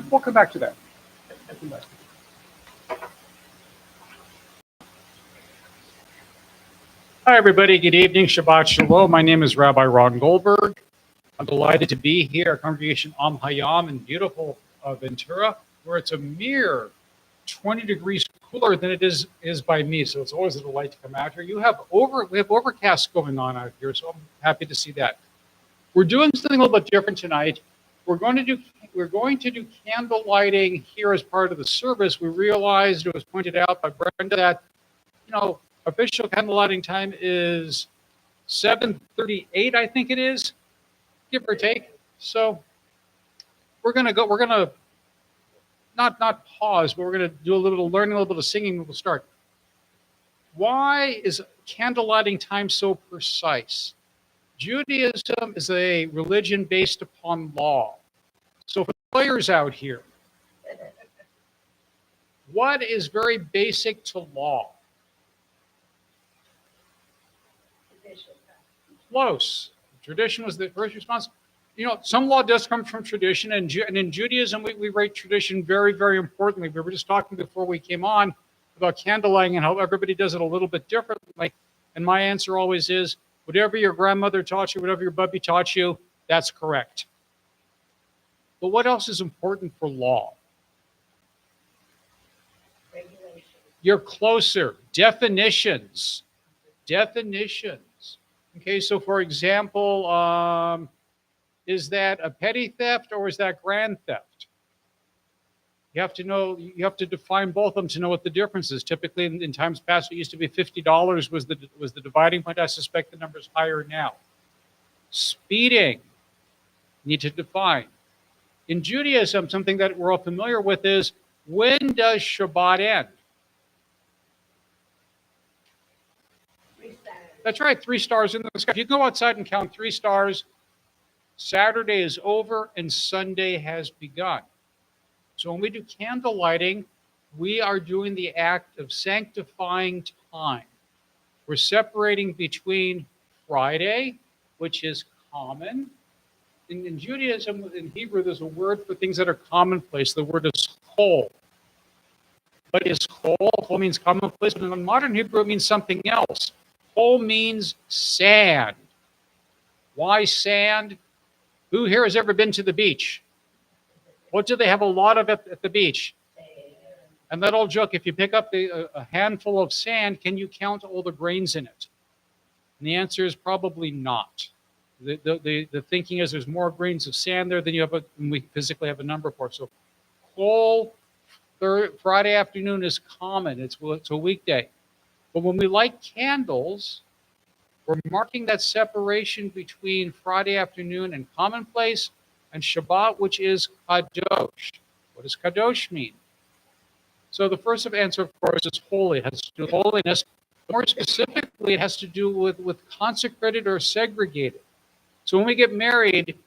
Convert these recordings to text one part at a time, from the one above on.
We'll come back to that. Hi, everybody. Good evening. Shabbat Shalom. My name is Rabbi Ron Goldberg. I'm delighted to be here at Congregation HaYam in beautiful Ventura, where it's a mere 20 degrees cooler than it is by me. So it's always a delight to come out here. We have overcast going on out here, so I'm happy to see that. We're doing something a little bit different tonight. We're going to do candle lighting here as part of the service. We realized, it was pointed out by Brenda, that official candle lighting time is 7:38, I think it is, give or take. So we're gonna not pause, but we're gonna do a little learning, a little bit of singing. We'll start. Why is candle lighting time so precise? Judaism is a religion based upon law. So for the lawyers out here, what is very basic to law? Close. Tradition was the first response. Some law does come from tradition, and in Judaism, we rate tradition very, very importantly. We were just talking before we came on about candle lighting and how everybody does it a little bit differently. And my answer always is, whatever your grandmother taught you, whatever your bubby taught you, that's correct. But what else is important for law? Regulation. You're closer. Definitions. Okay, so for example, is that a petty theft or is that grand theft? You have to define both of them to know what the difference is. Typically, in times past, it used to be $50 was the dividing point. I suspect the number is higher now. Speeding, need to define. In Judaism, something that we're all familiar with is, when does Shabbat end? That's right, 3 stars in the sky. If you go outside and count 3 stars, Saturday is over and Sunday has begun. So when we do candle lighting, we are doing the act of sanctifying time. We're separating between Friday, which is common. In Judaism, in Hebrew, there's a word for things that are commonplace. The word is chol. What is chol? Chol means commonplace, but in modern Hebrew, it means something else. Chol means sand. Why sand? Who here has ever been to the beach? What do they have a lot of at the beach? And that old joke, if you pick up a handful of sand, can you count all the grains in it? And the answer is probably not. The thinking is there's more grains of sand there than we physically have a number for. So chol Friday afternoon is common. It's a weekday. But when we light candles, we're marking that separation between Friday afternoon and commonplace and Shabbat, which is kadosh. What does kadosh mean? So the first answer, of course, is holy. It has to do with holiness. More specifically, it has to do with consecrated or segregated. So when we get married,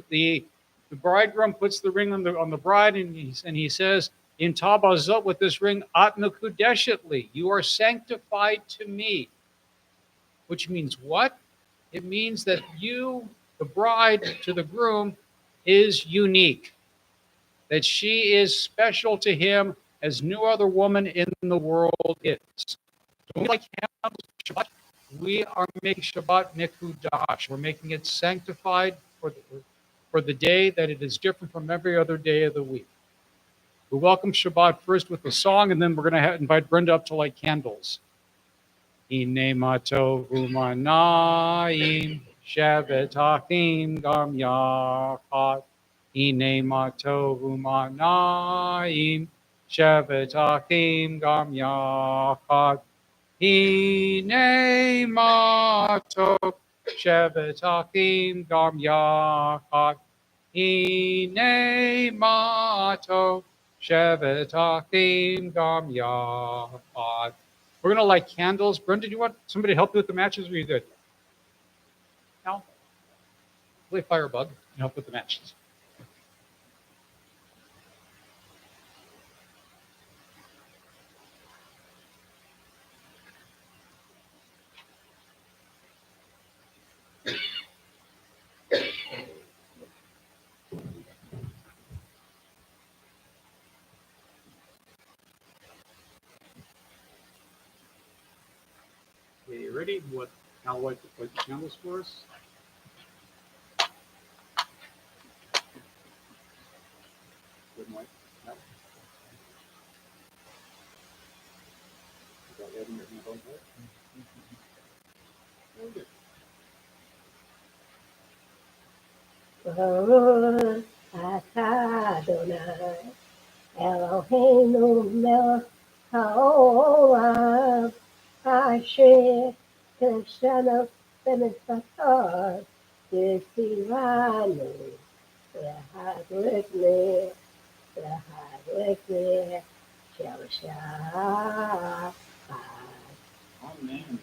the bridegroom puts the ring on the bride, and he says, "In tabazot, with this ring, at mekudeshet li, you are sanctified to me." Which means what? It means that you, the bride to the groom, is unique. That she is special to him as no other woman in the world is. So when we light candles for Shabbat, we are making Shabbat mekudash. We're making it sanctified for the day that it is different from every other day of the week. We welcome Shabbat first with a song, and then we're going to invite Brenda up to light candles. Hine matov umanayim shevet achim gam yachad. Hine matov umanayim shevet achim gam yachad. Hine matov shevet achim gam yachad. Hine matov shevet achim gam yachad. We're going to light candles. Brenda, do you want somebody to help you with the matches, or are you good? No? Play Firebug and help with the matches. ready, I'll light the candles for us. Good night. Yep. Is that letting your hand on there? Very good. Baruch atah Adonai Eloheinu melech haolam asher keshanu b'mitzvotav v'tzivanu l'hadlik shel Shabbat. Amen.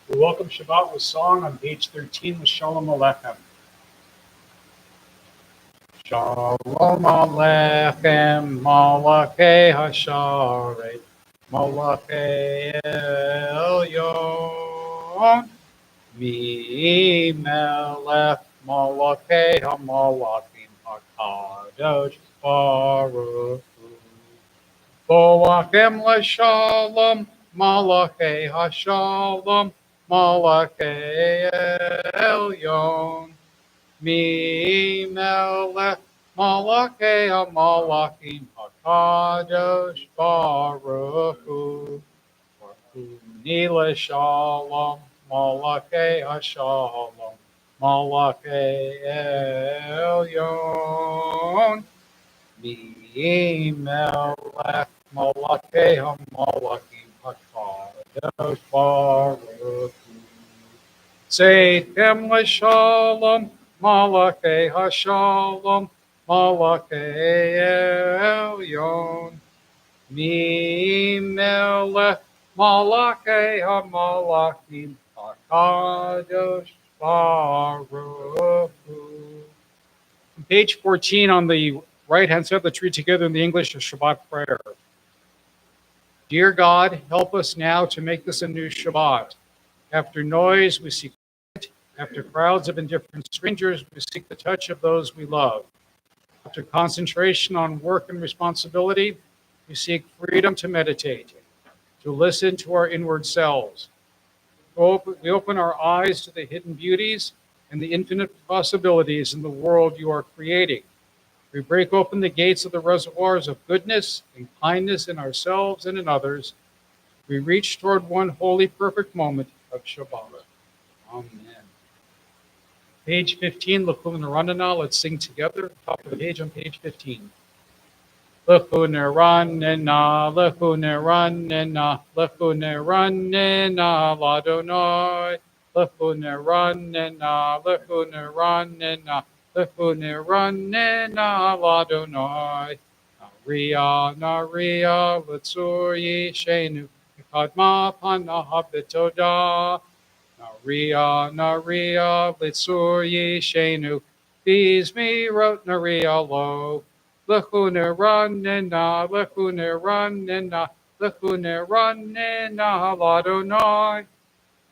We welcome Shabbat with song on page 13 with Shalom Aleichem. Shalom Aleichem, Malachei Hasharet, Malachei Elyon, Mi Melech, Malachei HaMalachim, HaKadosh Baruch Hu. Boachim L'Shalom, Malachei Hashalom, Malachei Elyon, Mi Melech, Malachei HaMalachim, HaKadosh Baruch Hu. Baruni L'Shalom, Malachei Hashalom, Malachei Elyon, Mi Melech, Malachei HaMalachim, HaKadosh Baruch Hu. Seitem L'Shalom, Malachei Hashalom, Malachei Elyon, Mi Melech, Malachei HaMalachim, HaKadosh Baruch Hu. On page 14 on the right-hand side, let's read together in the English of Shabbat prayer. Dear God, help us now to make this a new Shabbat. After noise, we seek quiet. After crowds of indifferent strangers, we seek the touch of those we love. After concentration on work and responsibility, we seek freedom to meditate, to listen to our inward selves. We open our eyes to the hidden beauties and the infinite possibilities in the world you are creating. We break open the gates of the reservoirs of goodness and kindness in ourselves and in others. We reach toward one holy, perfect moment of Shabbat. Amen. Page 15, L'Chun Ranana. Let's sing together. Top of the page on page 15. L'Chun Ranana, L'Chun Ranana, L'Chun Ranana, L'Adonai. L'Chun Ranana, L'Chun Ranana, L'Chun Ranana, L'Adonai. Naria, Naria, L'Tzur Yishenu, Kadma Panaha B'Todah. Naria, Naria, L'Tzur Yishenu, Bizmi Rot Naria Lo. L'Chun Ranana, L'Chun Ranana, L'Chun Ranana, L'Adonai.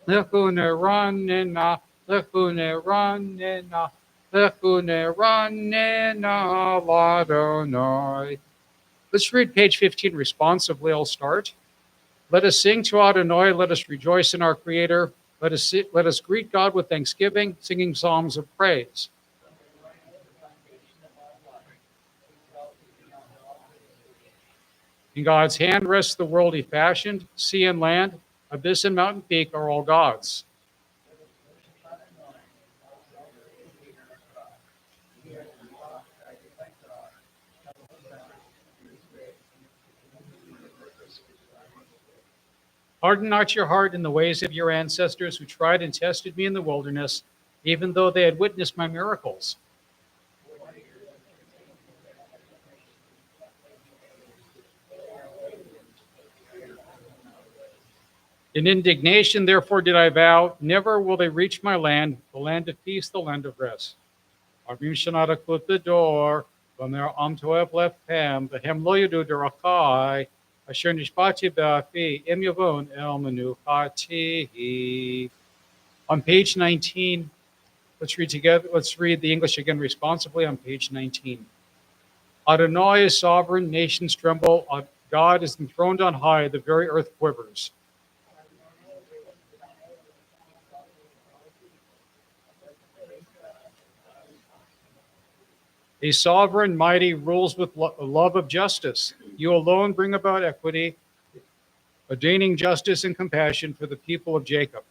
L'Chun Ranana, L'Chun Ranana, L'Chun Ranana, L'Adonai. Let's read page 15 responsively. I'll start. Let us sing to Adonai. Let us rejoice in our Creator. Let us greet God with thanksgiving, singing psalms of praise. In God's hand rests the world he fashioned. Sea and land, abyss and mountain peak are all God's. Harden not your heart in the ways of your ancestors who tried and tested me in the wilderness, even though they had witnessed my miracles. In indignation, therefore, did I vow, never will they reach my land, the land of peace, the land of rest. Arvim Shanata Kut the door, when their Toev left Ham, the Hem lo yadu derakai, Asher Nishbati Ba'afi, Im Yavon El Menuchati. On page 19, let's read together. Let's read the English again responsibly on page 19. Adonai is sovereign, nations tremble. God is enthroned on high, the very earth quivers. A sovereign, mighty, rules with love of justice. You alone bring about equity, ordaining justice and compassion for the people of Jacob.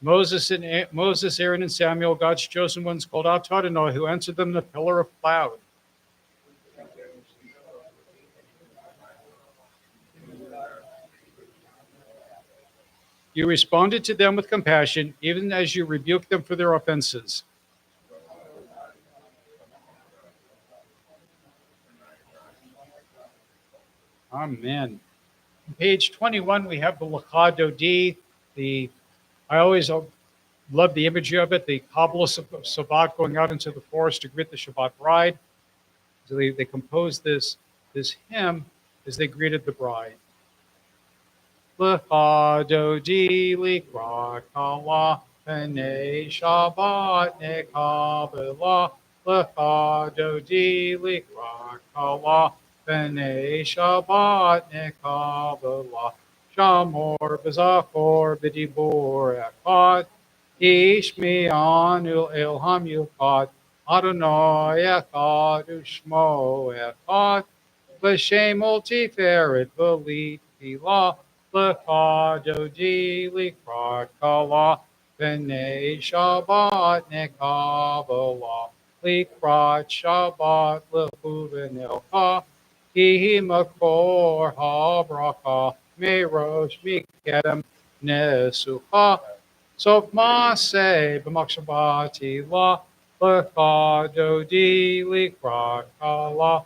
Moses, Aaron, and Samuel, God's chosen ones, called out to Adonai, who answered them in a pillar of cloud. You responded to them with compassion, even as you rebuked them for their offenses. Amen. On page 21, we have the Lecha Dodi. I always love the imagery of it, the Kabbalah Shabbat going out into the forest to greet the Shabbat bride. So they composed this hymn as they greeted the bride. Lecha Dodi Likra Kala Penei Shabbat Nekabela. Lecha Dodi Likra Kala Penei Shabbat Nekabela. Shamor B'Zachor B'Dibur Echad. Ishmi'anu Ilham Yuchad. Adonai Echad Ushmo Echad. L'Shem Ol Tiferet V'Li Tfilah. Lecha Dodi Likra Kala Penei Shabbat Nekabela. Likrat Shabbat Lechu V'Nelcha. Ki Makor HaBraka. Merosh Mikedem Nesucha. Sof Maaseh B'Machshavati La. Lecha Dodi Likra Kala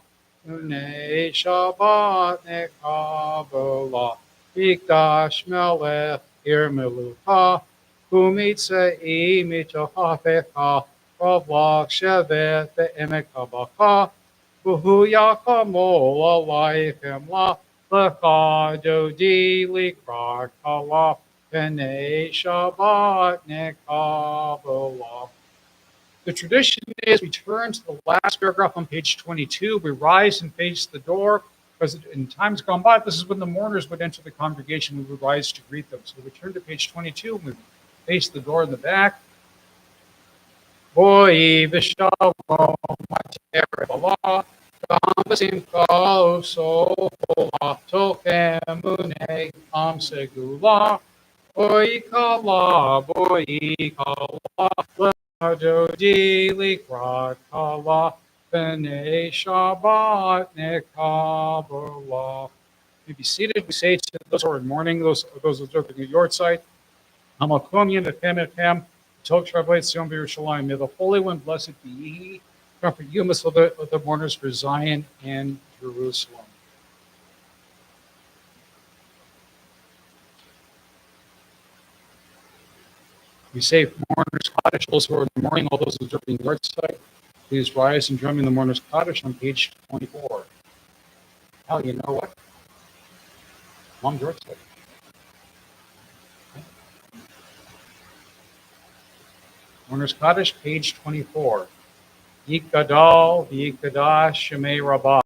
Penei Shabbat Nekabela. Mikdash Melech Irmelucha. Kumitzei Mitochafecha. Ravlach Shevet Be'emek Habacha. Uhu Yakamol Alaichem La. Lecha Dodi Likra Kala Penei Shabbat Nekabela. The tradition is we turn to the last paragraph on page 22. We rise and face the door, because in times gone by, this is when the mourners would enter the congregation. We would rise to greet them. So we turn to page 22 and we face the door in the back. Boi v'shalom ma'ter b'la, gam b'simcha u'sohola, tochem unei am segula, boi kala, Dodi Likra Kala Penei Shabbat Nekabela. You be seated. We say to those who are in mourning, those observing the yard site, Hamakom Yin Echem Echem, Tok Shabbat Sion B'Yerushalayim. May the Holy One, blessed be He, comfort you, amidst of the mourners for Zion and Jerusalem. We say mourners Kaddish, those who are mourning, all those observing the yard site, please rise and join me in the mourners Kaddish on page 24. Hell, you know what? Long yard site. Mourners Kaddish, page 24. Yikadal, Yikadash, Shemei Rabbah.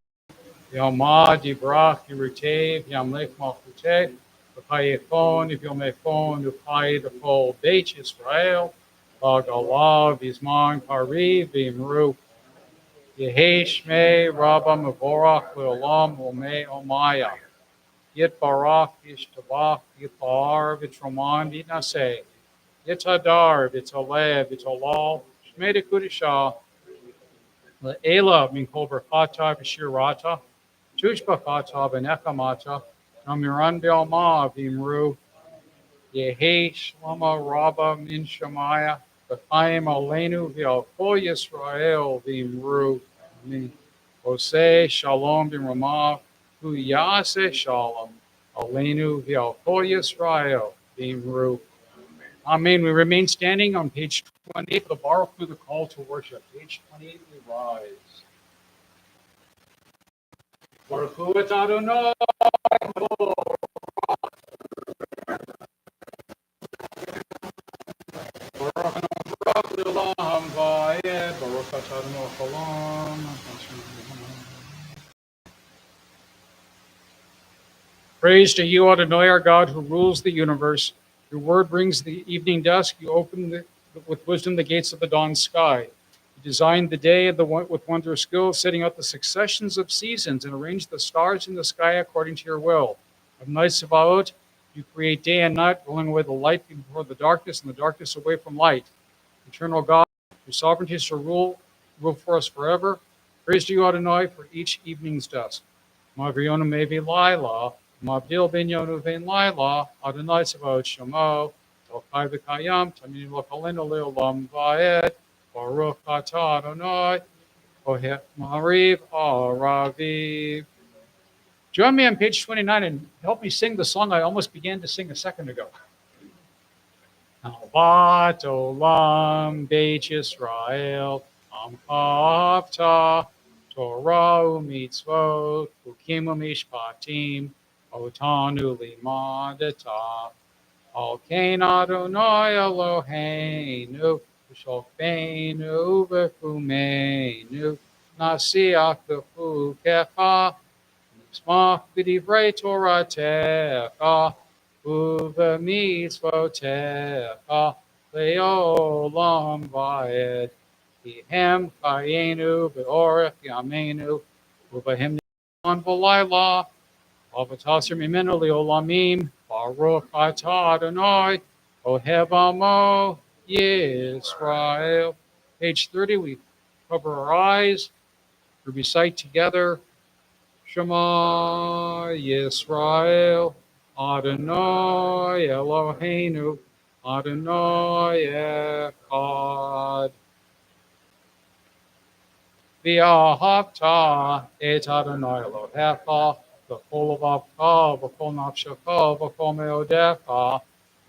Yomad, Yibrach, Yirutev, Yamlech Malchuteh. V'chayefon, Yomefon, Upai, the full Beit Israel. V'galav, Yizman, Pariv, V'imru. Yehi Shmei Rabba Mevorach, Le'olam, Omei Omaya. Yitbarach, Yishtabach, Yipar, V'troman, V'naseh. Yitzhadar, V'tzalev, V'tzalal, Shmei de Kudishah, Le'ela, Min Kol Berchata, V'shirata, Tushbachata, V'nechamata, Namiran Be'alma, V'imru, Yehi Shlama Rabba Min Shemaya, V'chaim Aleinu, V'al Kol Yisrael, V'imru, Amen. Oseh Shalom B'Ramah, Hu Yaseh Shalom, Aleinu, V'al Kol Yisrael, V'imru. Amen. We remain standing on page 28 of the Baruch through the call to worship. Page 28, we rise. Baruch hu et Adonai. Baruch Elohim va'ed. Baruch et Adonai Olam. Praise to you, Adonai, our God, who rules the universe. Your word brings the evening dusk. You open the with wisdom the gates of the dawn sky. You designed the day with wondrous skill, setting out the successions of seasons and arranged the stars in the sky according to your will. Of night Sebaot, you create day and night, rolling away the light before the darkness and the darkness away from light. Eternal God, your sovereignty shall rule for us forever. Praise to you, Adonai, for each evening's dusk. Mavrionu mevi Lila, Mabdil ben Yonu ben Lila, Adonai Sebaot Shemo, Elkai v'Kayam, Tamim Lokalenu Leolam Va'ed, Baruch Atah Adonai, Ohet Mariv Araviv. Join me on page 29 and help me sing the song I almost began to sing a second ago. Alvat Olam Beit Yisrael, Amchavta, Torah u'mitzvot, Ukim u'mishpatim, Otanu limadata, Al Kain Adonai Eloheinu, V'sholfeinu v'kumeinu, Nasiach v'chukecha, Smach b'divrei Toratecha, Uv'mitzvotecha, Le'olam va'ed, Kihem chayenu v'orech yameinu, Uv'hem nitzon v'layla, Avatasir mimenu le'olamim, Baruch atah Adonai, Ohev amo Yisrael. Page 30, we cover our eyes, we recite together, Shema Yisrael, Adonai Eloheinu, Adonai Echad. V'ahavta et Adonai Elohecha, v'chol levavcha, v'chol nafshecha, v'chol meodecha,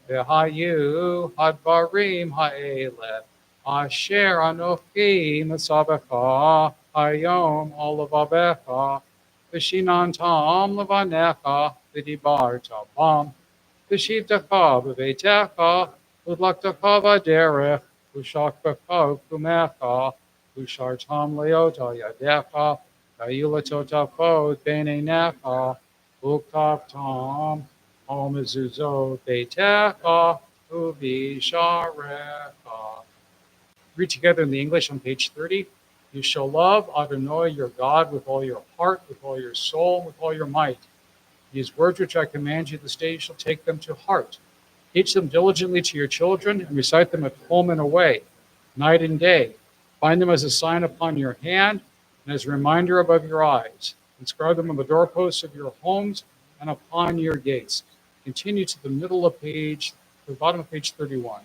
v'hayu hadvarim ha'eleh, asher anochi mitzavecha, HaYam al levavecha, v'shinantam levanecha, v'dibarta bam, v'shivtecha b'veitecha, v'dlaktecha v'derech, v'shakbecha v'kumecha, v'shartam leota yadecha, v'yulatotafot b'neinecha, v'uktavtam al mezuzot beitecha, v'visharecha. Read together in the English on page 30. You shall love Adonai your God with all your heart, with all your soul, with all your might. These words which I command you this day, you shall take them to heart. Teach them diligently to your children and recite them at home and away, night and day. Bind them as a sign upon your hand and as a reminder above your eyes. Inscribe them on the doorposts of your homes and upon your gates. Continue to the middle of the bottom of page 31.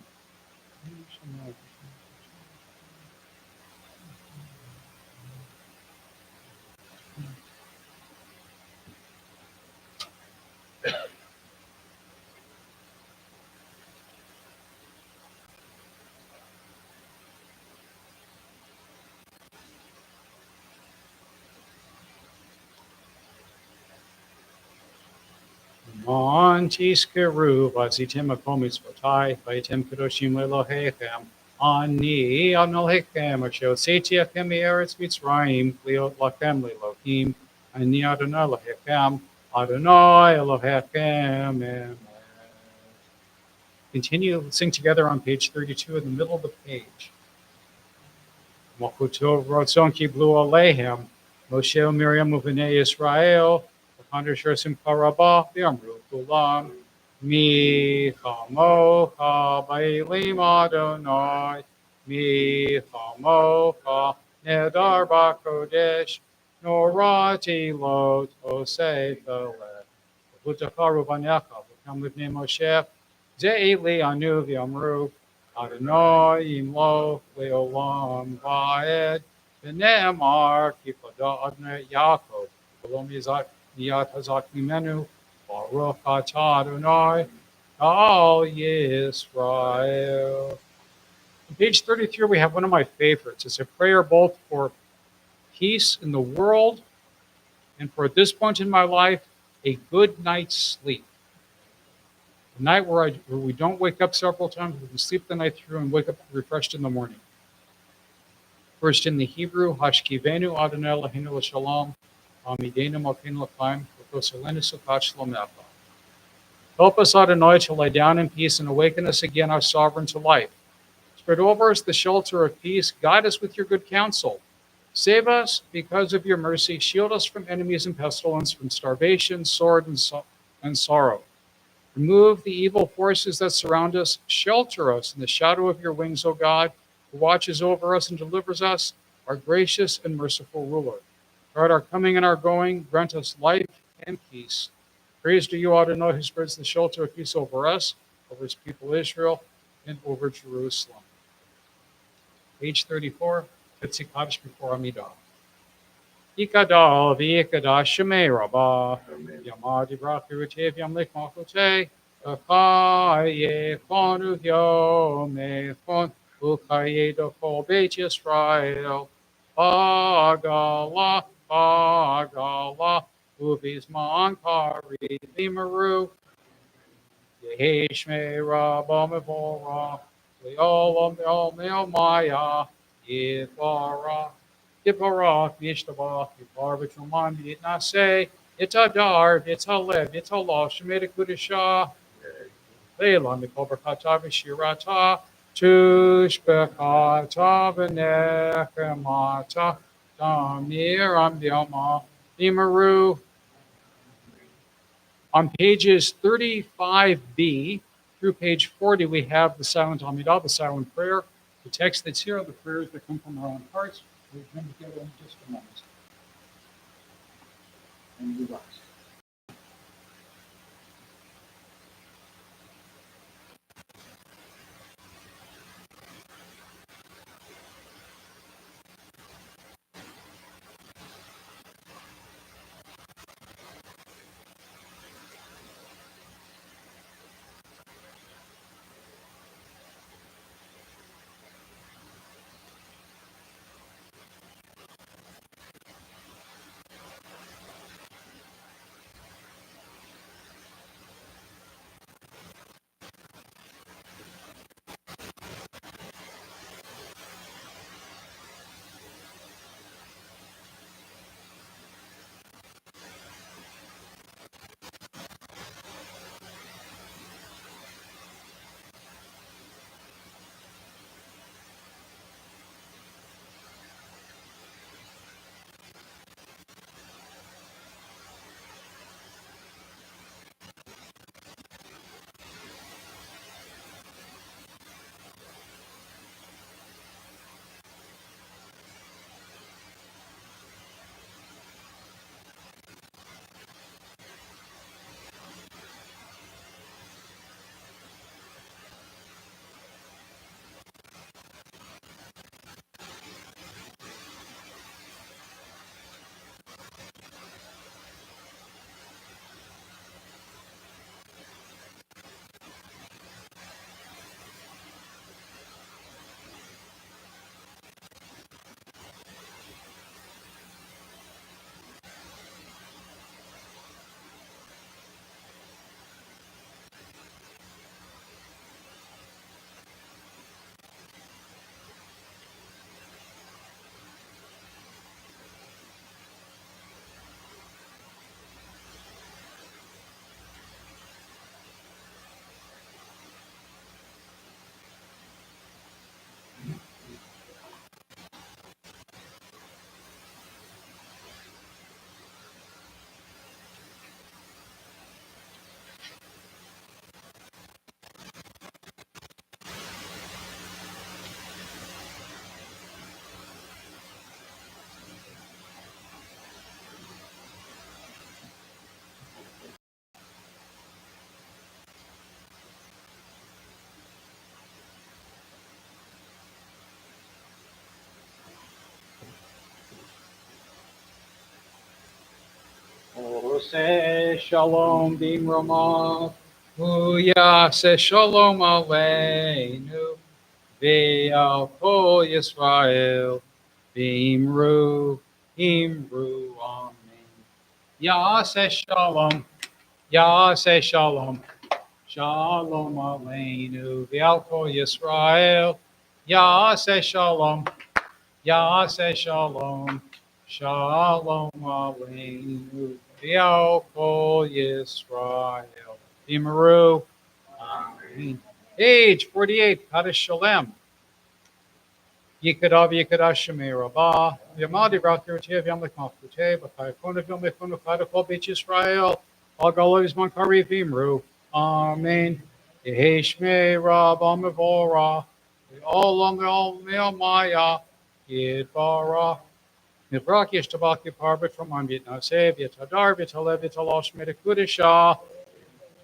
Mon tiskeru vazitim akom mitzvotai, vaitim kadoshim lelohechem, ani adonalhechem, asher setiachem eretz Mitzrayim, liot lachem lelohim, ani Adonai Elohechem, Adonai Elohechem, amen. Continue, sing together on page 32 in the middle of the page. Mochuto rotzon kiblu alehem, Moshe Miriam u'bnei Yisrael, Under Shursim Karabah, the Amru Kulam, Mi Chamocha, Bailim Adonai, Mi Chamocha, Nedar Bakodesh, Norati Lot, Osei Felet, Vutakaru Banecha, Vukam Livnei Moshe, Ze'eli Anu V'Amru, Adonai Imlo, Leolam Va'ed, V'ne'emar, Kipada Adonai Yaakov, V'lom Yizak, Niyat Hazak Mimenu, Baruch atah Adonai, Al Yisrael. On page 33, we have one of my favorites. It's a prayer both for peace in the world and for, at this point in my life, a good night's sleep. A night where we don't wake up several times, we can sleep the night through and wake up refreshed in the morning. First in the Hebrew, Hashkivenu Adonai Eloheinu l'shalom, Amidenu Malkeinu l'chaim, v'koselenu sukat shlomecha. Help us, Adonai, to lie down in peace and awaken us again, our sovereign, to life, to Spread over us the shelter of peace. Guide us with your good counsel. Save us because of your mercy. Shield us from enemies and pestilence, from starvation, sword, and sorrow. Remove the evil forces that surround us. Shelter us in the shadow of your wings, O God, who watches over us and delivers us, our gracious and merciful ruler. Guard our coming and our going. Grant us life and peace. Praise to you, Adonai, who spreads the shelter of peace over us, over his people Israel, and over Jerusalem. Page 34, Betsy Kaddish before Amidah. Ikadal v'ikadash shemei rabah, yamad yibrach v'rutev yamlik malchutei, v'chaye chonu yomechon, uchaye dokol beit Yisrael, hagala, hagala, uvizman kari v'maru, yehi shmei rabah mevorach, v'yolam v'yom maya, yivarach, Yiparach, Yishtabach, Yipar, Vitraman, Yitnase, Itadar, Vitalev, Vitalosh, Shemedikudisha, Leila, Mikobrakata, Vishirata, Tushbekata, Venechemata, Damir, Amdiama, Imaru. On pages 35b through page 40, we have the silent Amidah, the silent prayer. The text that's here are the prayers that come from our own hearts. We'll come together in just a moment. And we rise. Say shalom b'mrama, Uyase shalom aleinu, ve'al kol Yisrael, b'imru, imru, amen. Yase shalom, Yase shalom, shalom aleinu, ve'al kol Yisrael, Yase shalom, Yase shalom, shalom aleinu. Kol Yisrael. Imaru. Amen. Page 48, Kaddish Shalem. Yikadav Yikadashime Rabah, Yamadi Rakirtev Yamlik Mafute, Bakayakona Vilmekunu Kadakol Beach Israel, Agalos Mankari Vimru, Amen. Yeheshme Rabah Mevora, Olam Mel Maya, Yidbara, Nibrak Yishtabaki Parbit from Ambit Nasev, Yetadar, Vitalev, Vitalosh Medikudisha,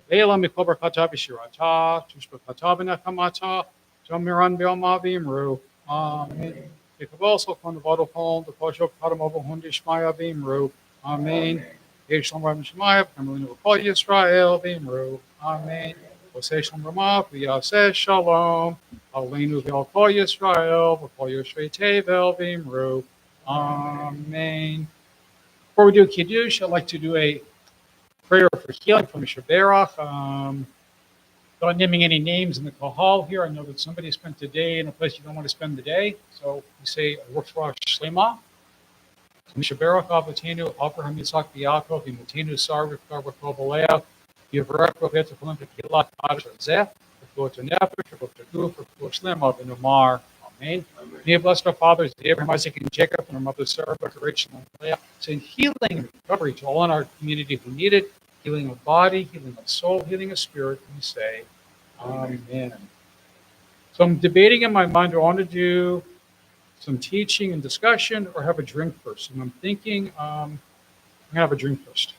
Ela Mikober Katabishirata, Tushba Katabinakamata, Jamiran Bilma Vimru, Amen. Ikabosal kon the bottle phone, the Kosho Katamobo Hundishmaya Vimru, Amen. Yeshlam Ram Shemaya, Kamelin Vakol Yisrael Vimru, Amen. Oseshlam Rama, Vyase Shalom, Alenu Vilkol Yisrael, Vakol Yisrael Tevel Vimru, Amen. Before we do Kiddush, I'd like to do a prayer for healing from Shaberach. Not naming any names in the Kahal here. I know that somebody spent the day in a place you don't want to spend the day. So we say, Ruchra Shlema, Mishaberach Avatenu, Abraham Yitzhak Yaakov, Imutinu Sarvik Karbakovalea, Yivrek Rovet Olympic Hilat Kadash Zeh, Go to Nefesh, Go to Goof, Go Shlema, Benumar. Amen. May bless our fathers, Abraham, Isaac, and Jacob, and our mother Sarah, Rachel, and Leah. Send healing and recovery to all in our community who need it. Healing of body, healing of soul, healing of spirit, we say, Amen. So I'm debating in my mind, do I want to do some teaching and discussion or have a drink first? And I'm thinking, I'm going to have a drink first.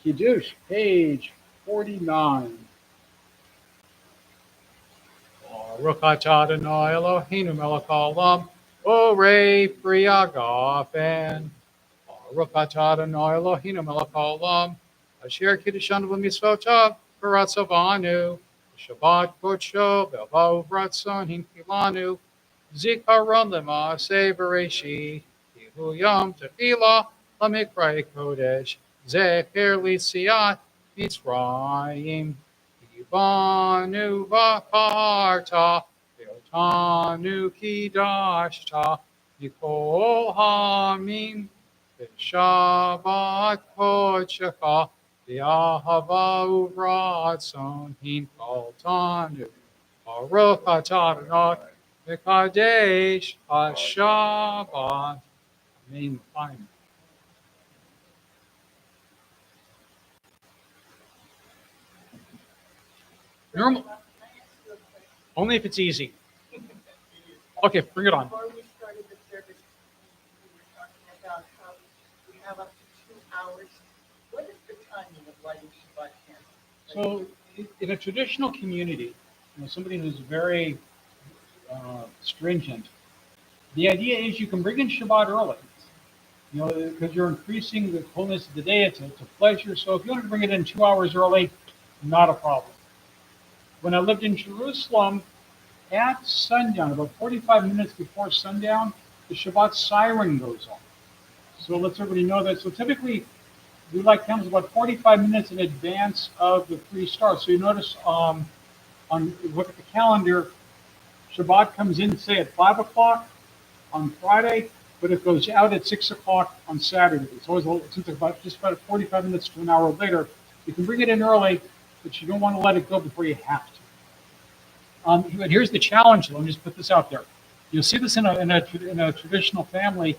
Kiddush, page 49. Baruch atah Adonai Eloheinu melech haolam, borei bria gafen. Baruch atah Adonai Eloheinu melech haolam, asher kiddushanu b'mitzvotav v'ratzavanu, Shabbat kodsho v'elvav ratzon hinkilanu, zikaron l'maaseh bereshit, HaYam tefillah l'mikrei kodesh, zecher l'tziat Mitzrayim. Banu Vakarta, Beotanu Kidashta, Nikol Hamim, Shabbat Kodshecha, Be'ahava Uvratson, Hinkal Tanu, Baruch atah Adonai, Mekadesh HaShabbat. Amen. Fine. Normal. Only if it's easy. Okay, bring it on. Before we started the service, we were talking about how we have up to 2 hours. What is the timing of lighting Shabbat candles? So, in a traditional community, somebody who's very stringent, the idea is you can bring in Shabbat early, because you're increasing the fullness of the day. It's a pleasure. So, if you want to bring it in 2 hours early, not a problem. When I lived in Jerusalem, at sundown, about 45 minutes before sundown, the Shabbat siren goes off. So it lets everybody know that. So typically, we light candles about 45 minutes in advance of the 3 stars. So you notice look at the calendar, Shabbat comes in, say, at 5 o'clock on Friday, but it goes out at 6 o'clock on Saturday. It's always just about 45 minutes to an hour later. You can bring it in early, but you don't want to let it go before you have to. But here's the challenge. Let me just put this out there. You'll see this in a traditional family.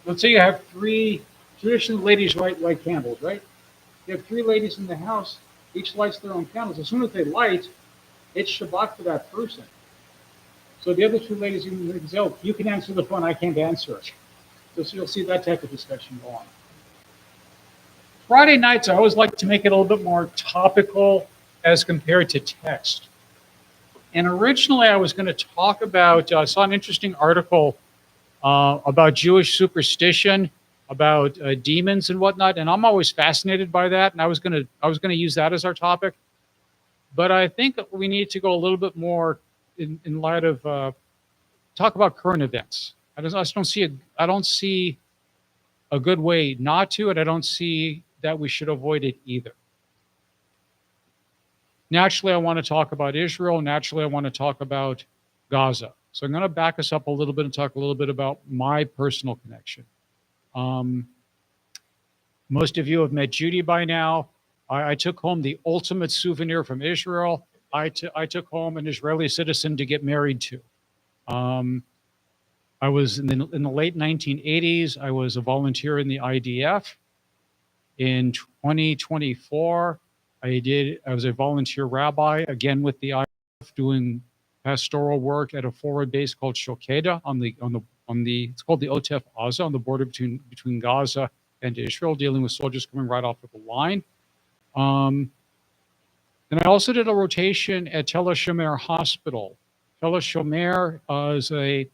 Let's say you have 3 traditional ladies light candles, right? You have 3 ladies in the house. Each lights their own candles. As soon as they light, it's Shabbat for that person. So the other 2 ladies, you can answer the phone. I can't answer it. So you'll see that type of discussion go on. Friday nights, I always like to make it a little bit more topical as compared to text. And originally, I was going to talk about, I saw an interesting article about Jewish superstition, about demons and whatnot, and I'm always fascinated by that. And I was going to use that as our topic, but I think we need to go a little bit more in light of talk about current events. I don't see a good way not to, and I don't see that we should avoid it either. Naturally, I want to talk about Israel. Naturally, I want to talk about Gaza. So I'm going to back us up a little bit and talk a little bit about my personal connection. Most of you have met Judy by now. I took home the ultimate souvenir from Israel. I took home an Israeli citizen to get married to. I was in the late 1980s. I was a volunteer in the IDF. In 2024, I was a volunteer rabbi again with the IDF doing pastoral work at a forward base called Shokeda it's called the Otef Aza on the border between Gaza and Israel, dealing with soldiers coming right off of the line. And I also did a rotation at Tel HaShomer Hospital. Tel HaShomer is a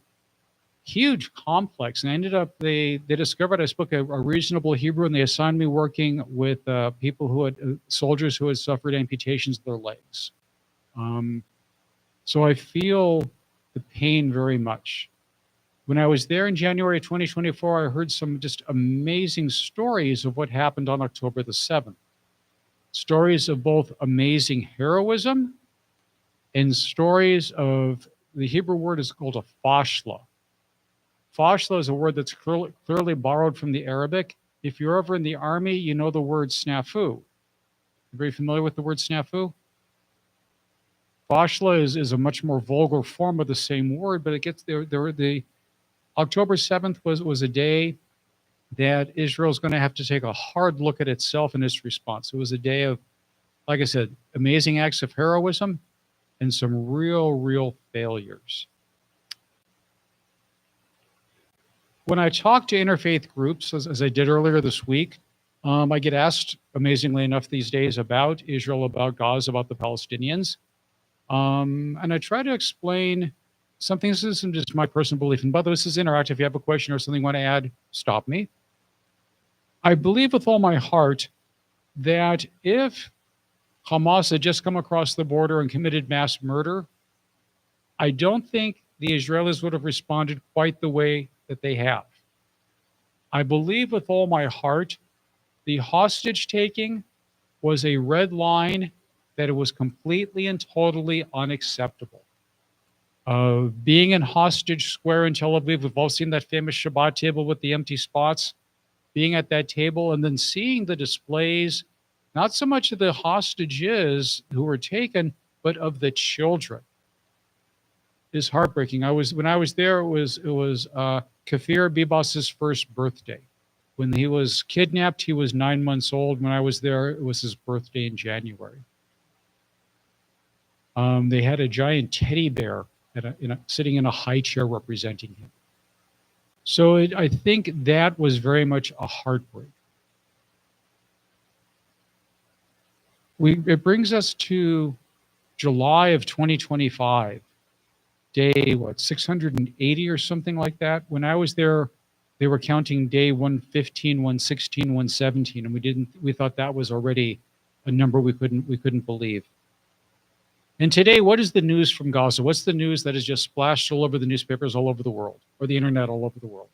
huge complex, and I ended up, they discovered I spoke a reasonable Hebrew, and they assigned me working with people who had, soldiers who had suffered amputations of their legs. So I feel the pain very much. When I was there in January 2024, I heard some just amazing stories of what happened on October the 7th. Stories of both amazing heroism and stories of, the Hebrew word is called a fashla. Fashla is a word that's clearly borrowed from the Arabic. If you're ever in the army, you know the word snafu. You're very familiar with the word snafu? Fashla is a much more vulgar form of the same word, but it gets there. The October 7th was a day that Israel's going to have to take a hard look at itself and its response. It was a day of, like I said, amazing acts of heroism and some real failures. When I talk to interfaith groups, as I did earlier this week, I get asked, amazingly enough these days, about Israel, about Gaza, about the Palestinians. And I try to explain something. This isn't just my personal belief, and by the way, this is interactive. If you have a question or something you want to add, stop me. I believe with all my heart that if Hamas had just come across the border and committed mass murder, I don't think the Israelis would have responded quite the way that they have. I believe with all my heart the hostage taking was a red line, that it was completely and totally unacceptable. Being in Hostage Square in Tel Aviv, we've all seen that famous Shabbat table with the empty spots. Being at that table and then seeing the displays, not so much of the hostages who were taken, but of the children, is heartbreaking. When I was there, it was Kafir Bibas's first birthday. When he was kidnapped, he was 9 months old. When I was there, it was his birthday in January. They had a giant teddy bear sitting in a high chair representing him. So I think that was very much a heartbreak. It brings us to July of 2025, day, 680 or something like that. When I was there, they were counting day 115, 116, 117, and we thought that was already a number we couldn't believe. And today, what is the news from Gaza? What's the news that is just splashed all over the newspapers all over the world, or the internet all over the world?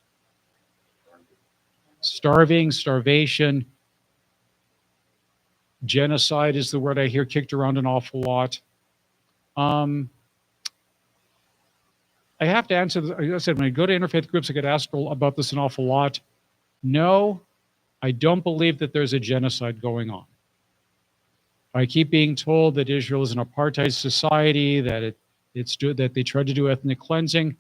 Starvation. Genocide is the word I hear kicked around an awful lot. I have to answer, like I said, when I go to interfaith groups, I get asked about this an awful lot. No, I don't believe that there's a genocide going on. I keep being told that Israel is an apartheid society, that that they tried to do ethnic cleansing.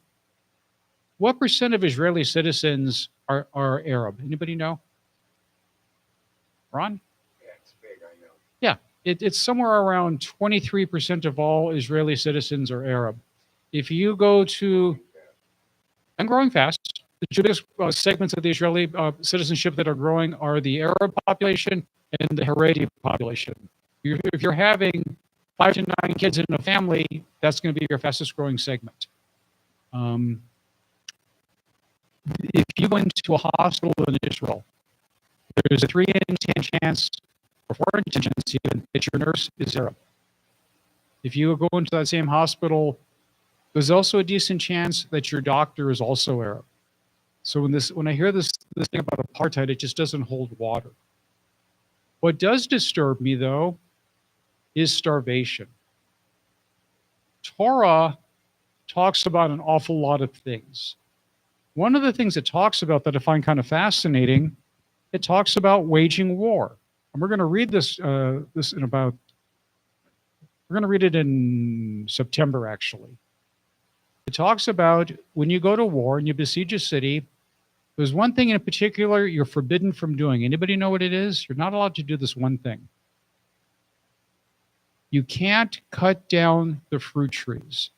What percent of Israeli citizens are Arab? Anybody know? Ron? Yeah, it's big, I know. Yeah, it's somewhere around 23% of all Israeli citizens are Arab. If you go to, and growing fast, the two biggest segments of the Israeli citizenship that are growing are the Arab population and the Haredi population. If you're having 5 to 9 kids in a family, that's going to be your fastest growing segment. If you go into a hospital in Israel, there's a 3 in 10 chance, or 4 in 10 chance even, that your nurse is Arab. If you go into that same hospital, there's also a decent chance that your doctor is also Arab. So when I hear this thing about apartheid, it just doesn't hold water. What does disturb me, though, is starvation. Torah talks about an awful lot of things. One of the things it talks about that I find kind of fascinating, it talks about waging war. And we're going to read this in about We're going to read it in September, actually. It talks about when you go to war and you besiege a city, there's one thing in particular you're forbidden from doing. Anybody know what it is? You're not allowed to do this one thing. You can't cut down the fruit trees.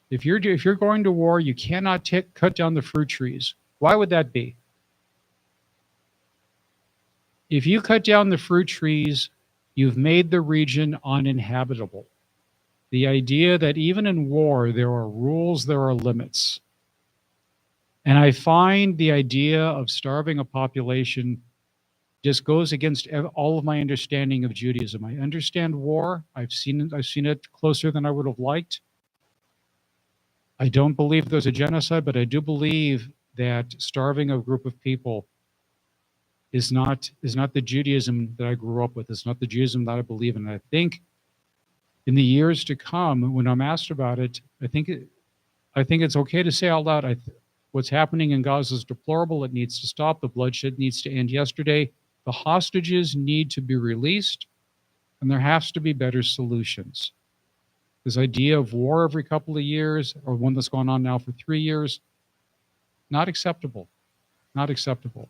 If you're going to war, you cannot cut down the fruit trees. Why would that be? If you cut down the fruit trees, you've made the region uninhabitable. The idea that even in war, there are rules, there are limits. And I find the idea of starving a population just goes against all of my understanding of Judaism. I understand war. I've seen it closer than I would have liked. I don't believe there's a genocide, but I do believe that starving a group of people is not the Judaism that I grew up with. It's not the Judaism that I believe in. And I think in the years to come, when I'm asked about it, I think it's okay to say out loud, what's happening in Gaza is deplorable. It needs to stop. The bloodshed needs to end yesterday. The hostages need to be released, and there has to be better solutions. This idea of war every couple of years, or one that's gone on now for 3 years, not acceptable. Not acceptable.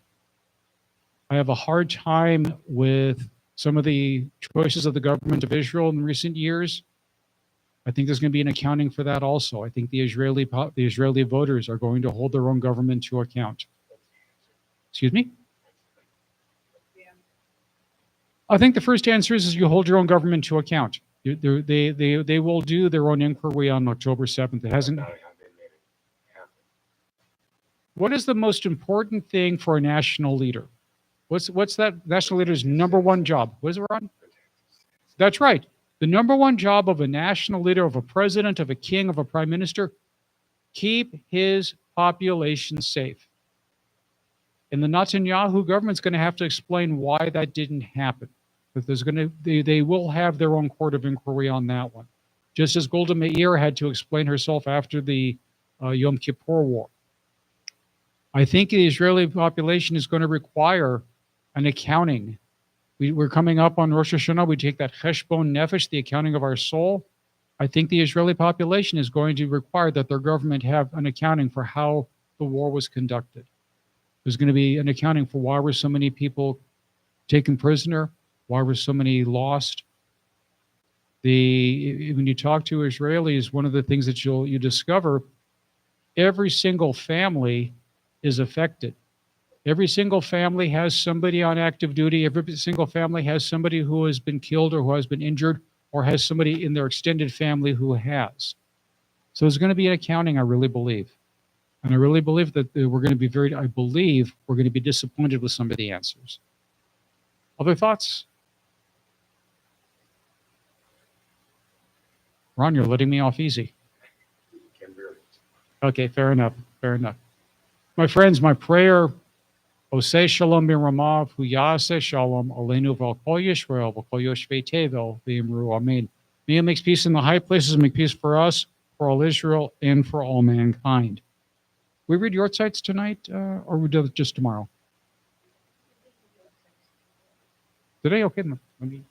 I have a hard time with some of the choices of the government of Israel in recent years. I think there's going to be an accounting for that also. I think the Israeli voters are going to hold their own government to account. Excuse me? I think the first answer is you hold your own government to account. They will do their own inquiry on October 7th. It hasn't. What is the most important thing for a national leader? What's that national leader's number one job? What is it, Ron? That's right. The number one job of a national leader, of a president, of a king, of a prime minister, keep his population safe. And the Netanyahu government's going to have to explain why that didn't happen. But they will have their own court of inquiry on that one. Just as Golda Meir had to explain herself after the Yom Kippur War. I think the Israeli population is going to require an accounting. We're coming up on Rosh Hashanah. We take that cheshbon nefesh, the accounting of our soul. I think the Israeli population is going to require that their government have an accounting for how the war was conducted. There's going to be an accounting for why were so many people taken prisoner, why were so many lost. When you talk to Israelis, one of the things that you discover, every single family is affected. Every single family has somebody on active duty. Every single family has somebody who has been killed or who has been injured or has somebody in their extended family who has. So there's going to be an accounting, I really believe. And I really believe that we're going to be disappointed with some of the answers. Other thoughts? Ron, you're letting me off easy. Okay, fair enough. Fair enough. My friends, my prayer, Oseh Shalom B'Ramav, Hu Yaseh Shalom, Aleinu V'al Kol Yisrael, V'Kol Yoshvei Tevel, V'Yimru Amen. May He make peace in the high places, make peace for us, for all Israel, and for all mankind. We read your sites tonight, or we do it just tomorrow? Today? Okay. Let me.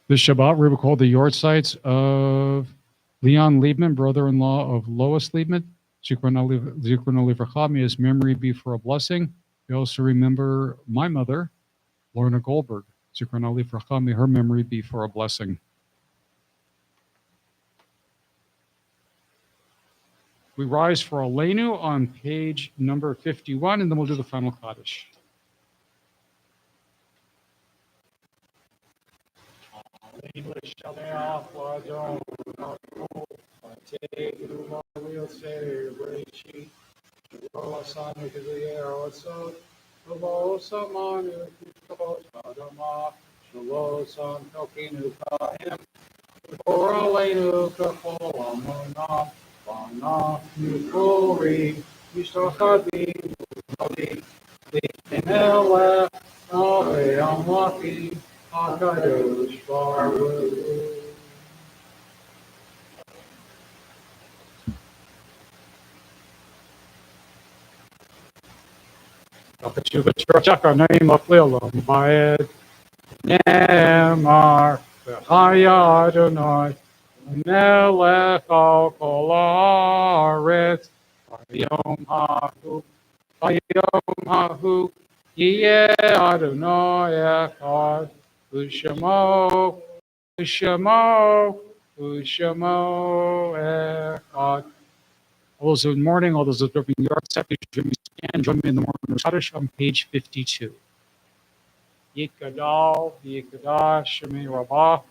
This Shabbat, we recall the yortzites of Leon Liebman, brother-in-law of Lois Liebman. Zichrono Livracha, may his memory be for a blessing. We also remember my mother, Lorna Goldberg. Zichrono Livracha, may her memory be for a blessing. We rise for Aleinu on page number 51, and then we'll do the final Kaddish. Melech HaYam HaKadosh Baruch Hu. Ne'emar v'chaya Adonai melech al kol haaretz hayom hahu yeh Adonai echad u'shamo echad. All those in the morning, all those observing the art set, join me in the morning Kaddish on page 52. Yikadal, Yikadash, Shemei Rabbah,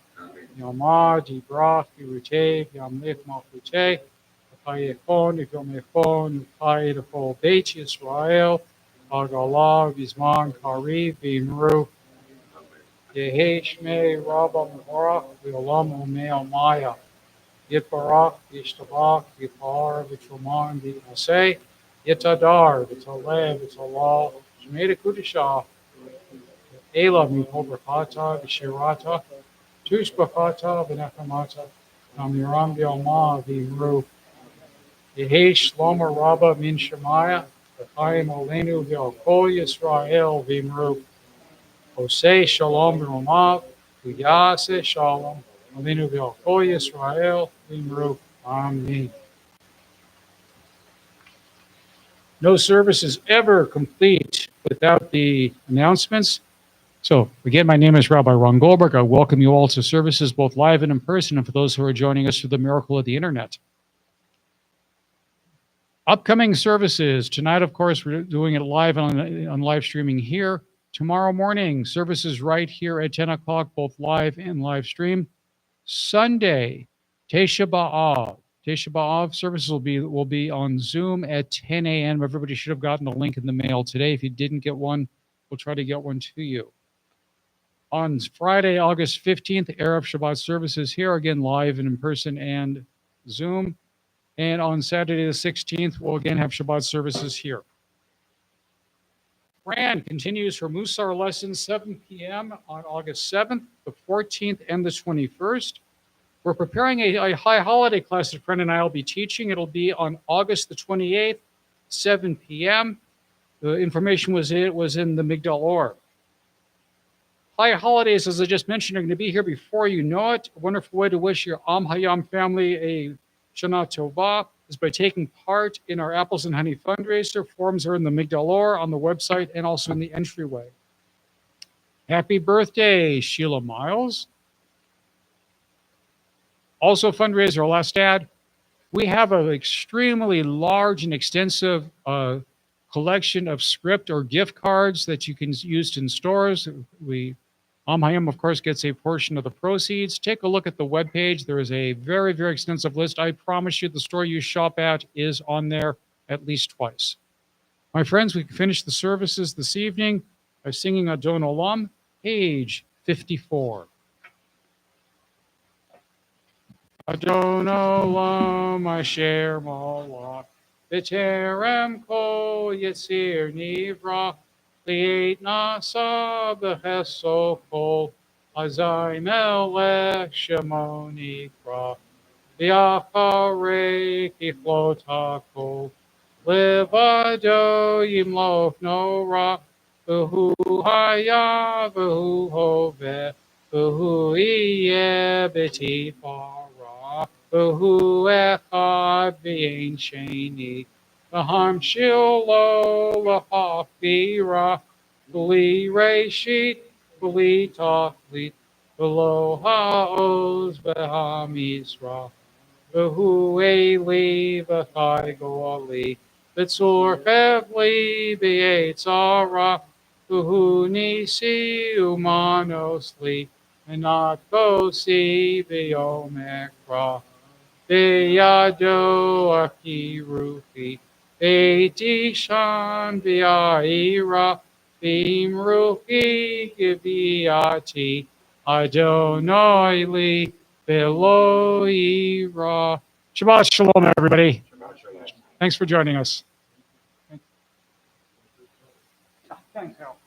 Yomad, Yibrach, Yeruteh, Yamlich Malchuteh, Chayechon, Yomechon, Chay the whole Beit Yisrael, Hagalah, Vizman, Kari, Vimru, Yehi Shmei Rabbah Mevorach, V'olam Umei Maya, Yitbarach, Yishtabach, Yipar, V'chuman, V'aseh, Yitadar, V'talev, V'talal, Shmei Kudishah, Ela Mihobrachata, Vishirata, Tushbachata, Vinachamata, Namiram Bialma, Vimru, Yehesh Lomer Rabba Min Shemaya, V'chaim Olenu V'alkol Yisrael, Vimru, Osei Shalom V'romav, V'yase Shalom, Olenu V'alkol Yisrael, Vimru, Amen. No service is ever complete without the announcements. So again, my name is Rabbi Ron Goldberg. I welcome you all to services both live and in person, and for those who are joining us through the miracle of the internet. Upcoming services. Tonight, of course, we're doing it live on live streaming here. Tomorrow morning, services right here at 10 o'clock, both live and live stream. Sunday, Tesha B'Av. Tesha B'Av services will be on Zoom at 10 a.m. Everybody should have gotten a link in the mail today. If you didn't get one, we'll try to get one to you. On Friday, August 15th, Erev Shabbat services here, again, live and in person and Zoom. And on Saturday the 16th, we'll again have Shabbat services here. Fran continues her Musar lesson, 7 p.m. on August 7th, the 14th, and the 21st. We're preparing a high holiday class that Fran and I will be teaching. It'll be on August the 28th, 7 p.m. The information was in the Migdal Or. High holidays, as I just mentioned, are going to be here before you know it. A wonderful way to wish your HaYam family a Shana Tova is by taking part in our Apples and Honey fundraiser. Forms are in the Migdal Or on the website and also in the entryway. Happy birthday, Sheila Miles. Also fundraiser, last ad. We have an extremely large and extensive collection of script or gift cards that you can use in stores. HaYam, of course, gets a portion of the proceeds. Take a look at the webpage. There is a very, very extensive list. I promise you the store you shop at is on there at least twice. My friends, we finished the services this evening by singing Adon Olam, page 54. Adon Olam, Asher Malach, B'terem Kol Yetzir Nivra, Li'et Nasa B'cheso Kol, Azai Melech Shemo Nikra, V'acharei Kichlot HaKol, Levado Yimloch Nora, V'hu Haya V'hu Hoveh, V'hu Yeh B'tifara, V'hu Echad V'yein Sheni, V'hamshil Lo L'chafira, V'li Reshit, V'li Tachlit, V'lo Ha'oz V'hamizrach, V'hu Eli V'chai Goali, V'tzor Chevli V'yetzara, V'hu Nisi Umanos Li, V'nat Kosi V'yom Ekra, V'yado Akiruchi, V'tishan V'yaira, V'imruchi G'viati, Adonai Li, V'lo Yira. Shabbat Shalom, everybody. Thanks for joining us. Thanks, Al.